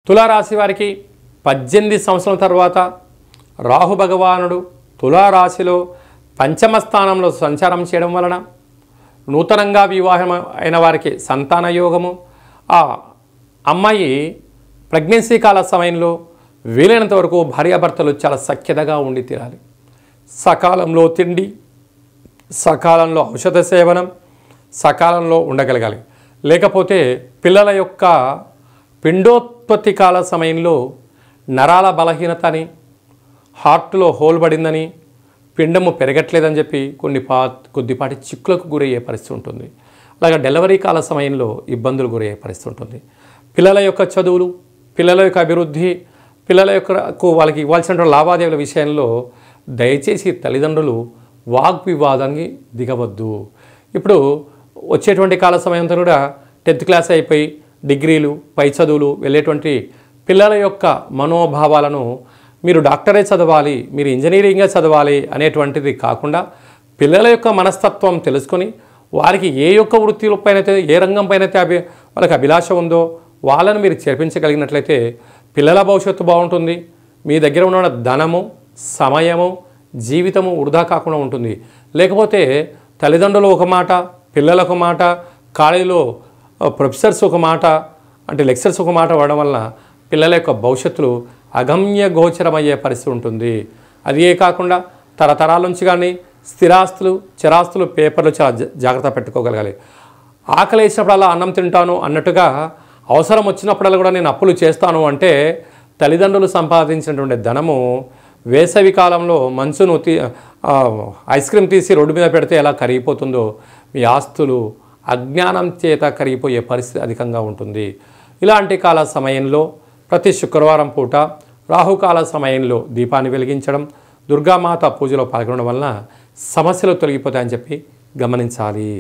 తులారాశి వారికి 18 సంవత్సరాల తర్వాత రాహు భగవానుడు తులారాశిలో పంచమ స్థానంలో సంచారం చేయడం వలన నూతనంగా వివాహం అయిన వారికి సంతాన యోగము, ఆ అమ్మాయి ప్రెగ్నెన్సీ కాల సమయంలో వీలైనంత వరకు భార్యాభర్తలు చాలా సఖ్యతగా ఉండి తీరాలి. సకాలంలో తిండి, సకాలంలో ఔషధ సేవనం, సకాలంలో ఉండగలగాలి. లేకపోతే పిల్లల యొక్క పిండోత్పత్తి కాల సమయంలో నరాల బలహీనత అని, హార్ట్లో హోల్ పడిందని, పిండము పెరగట్లేదని చెప్పి కొద్దిపాటి చిక్కులకు గురయ్యే పరిస్థితి ఉంటుంది. అలాగే డెలివరీ కాల సమయంలో ఇబ్బందులు గురయ్యే పరిస్థితి ఉంటుంది. పిల్లల యొక్క చదువులు, పిల్లల యొక్క అభివృద్ధి, పిల్లల యొక్క వాళ్ళకి ఇవ్వాల్సిన లావాదేవీల విషయంలో దయచేసి తల్లిదండ్రులు వాగ్వివాదానికి దిగవద్దు. ఇప్పుడు వచ్చేటువంటి కాల సమయంతో కూడా 10th క్లాస్ అయిపోయి డిగ్రీలు, పై చదువులు వెళ్ళేటువంటి పిల్లల యొక్క మనోభావాలను మీరు డాక్టరే చదవాలి, మీరు ఇంజనీరింగే చదవాలి అనేటువంటిది కాకుండా పిల్లల యొక్క మనస్తత్వం తెలుసుకొని వారికి ఏ యొక్క వృత్తిపైనైతే, ఏ రంగం పైనైతే వాళ్ళకి అభిలాష ఉందో వాళ్ళను మీరు చేర్పించగలిగినట్లయితే పిల్లల భవిష్యత్తు బాగుంటుంది. మీ దగ్గర ఉన్న ధనము, సమయము, జీవితము వృధా కాకుండా ఉంటుంది. లేకపోతే తల్లిదండ్రులు ఒక మాట, పిల్లలు ఒక మాట, కాలేజీలో ప్రొఫెసర్స్ ఒక మాట, అంటే లెక్చర్స్ ఒక మాట వాడడం వలన పిల్లల యొక్క భవిష్యత్తులు అగమ్య గోచరమయ్యే పరిస్థితి ఉంటుంది. అదే కాకుండా తరతరాల నుంచి కానీ స్థిరాస్తులు, చరాస్తులు, పేపర్లు చాలా జాగ్రత్త పెట్టుకోగలగాలి. ఆకలి వేసినప్పుడల్లా అన్నం తింటాను అన్నట్టుగా అవసరం వచ్చినప్పుడల్లా కూడా నేను అప్పులు చేస్తాను అంటే తల్లిదండ్రులు సంపాదించినటువంటి ధనము వేసవి కాలంలో మంచును ఐస్ క్రీమ్ తీసి రోడ్డు మీద పెడితే ఎలా కరిగిపోతుందో మీ ఆస్తులు అజ్ఞానం చేత కరిగిపోయే పరిస్థితి అధికంగా ఉంటుంది. ఇలాంటి కాల సమయంలో ప్రతి శుక్రవారం పూట రాహుకాల సమయంలో దీపాన్ని వెలిగించడం, దుర్గామాత పూజలో పాల్గొనడం వలన సమస్యలు తొలగిపోతాయని చెప్పి గమనించాలి.